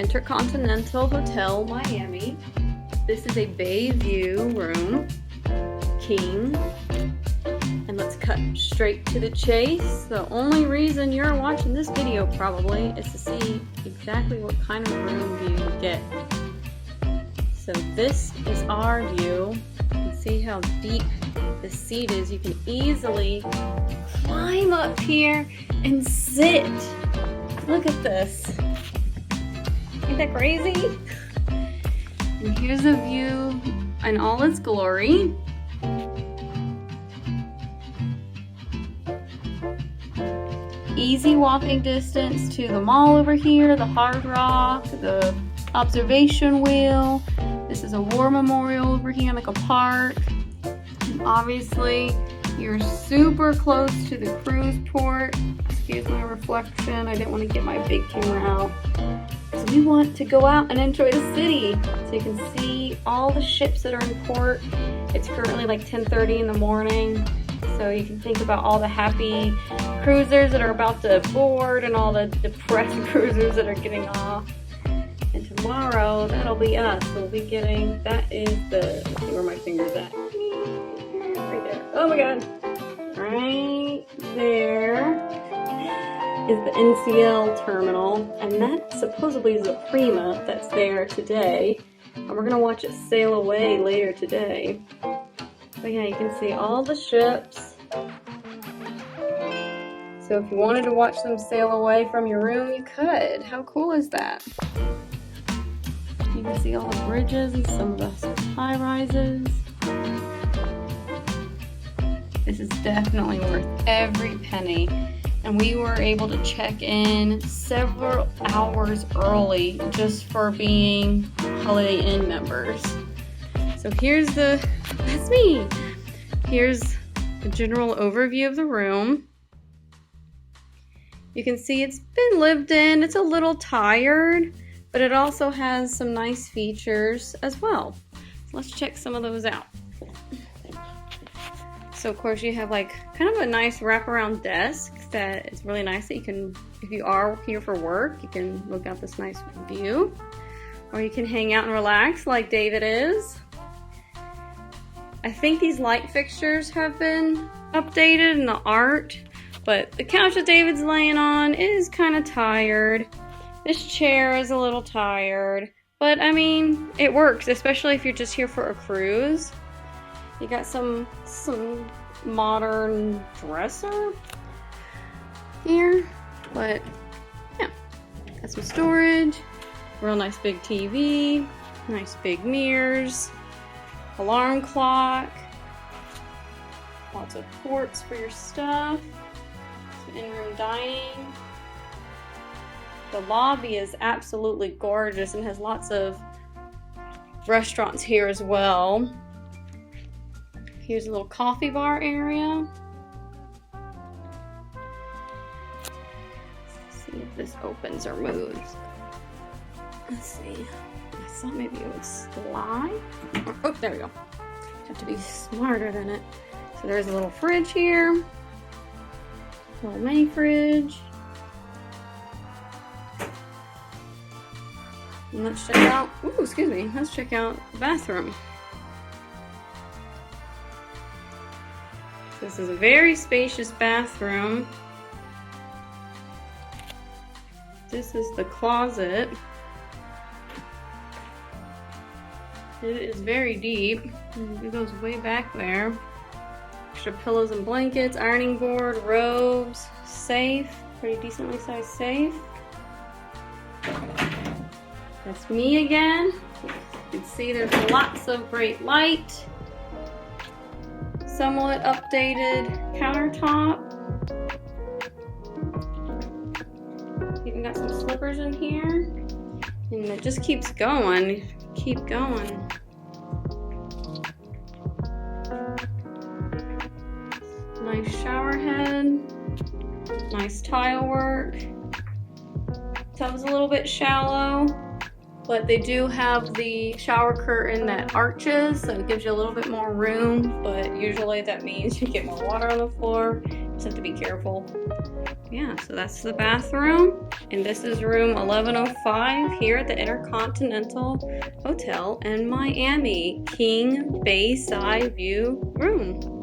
Intercontinental Hotel Miami. This is a bay view room, king. And let's cut straight to the chase. The only reason you're watching this video probably is to see exactly what kind of room view you get. So this is our view. You can see how deep the seat is. You can easily climb up here and sit. Look at this. Ain't that crazy? And here's a view in all its glory. Easy walking distance to the mall over here, the Hard Rock, the observation wheel. This is a war memorial over here, like a park. And obviously, you're super close to the cruise port. Excuse my reflection, I didn't want to get my big camera out. So we want to go out and enjoy the city. So you can see all the ships that are in port. It's currently like 10:30 in the morning. So you can think about all the happy cruisers that are about to board and all the depressed cruisers that are getting off. And tomorrow, that'll be us. We'll be getting, that is the, let's see where my finger's at. Right there. Oh my god. Right there is the NCL terminal. And that supposedly is a Prima that's there today. And we're gonna watch it sail away later today. But yeah, you can see all the ships. So if you wanted to watch them sail away from your room, you could. How cool is that? You can see all the bridges and some of the high rises. This is definitely worth every penny. And we were able to check in several hours early just for being Holiday Inn members. So here's that's me. Here's the general overview of the room. You can see it's been lived in. It's a little tired, but it also has some nice features as well. So let's check some of those out. So of course you have like kind of a nice wraparound desk that is really nice that you can, if you are here for work, you can look out this nice view. Or you can hang out and relax like David is. I think these light fixtures have been updated in the art, but the couch that David's laying on is kind of tired. This chair is a little tired, but I mean, it works, especially if you're just here for a cruise. You got some modern dresser here, but yeah, got some storage, real nice big TV, nice big mirrors, alarm clock, lots of ports for your stuff, some in-room dining. The lobby is absolutely gorgeous and has lots of restaurants here as well. Here's a little coffee bar area. Let's see if this opens or moves. Let's see. I thought maybe it would slide. Oh, there we go. Have to be smarter than it. So there's a little fridge here. Little mini fridge. And let's check out, ooh, excuse me. Let's check out the bathroom. This is a very spacious bathroom. This is the closet. It is very deep. It goes way back there. Extra pillows and blankets, ironing board, robes, safe, pretty decently sized safe. That's me again. You can see there's lots of great light. Somewhat updated countertop. Even got some slippers in here. And it just keeps going. Keep going. Nice shower head. Nice tile work. Tub's a little bit shallow, but they do have the shower curtain that arches, so it gives you a little bit more room, but usually that means you get more water on the floor. Just have to be careful. Yeah, so that's the bathroom, and this is room 1105 here at the Intercontinental Hotel in Miami. King Bayside View room.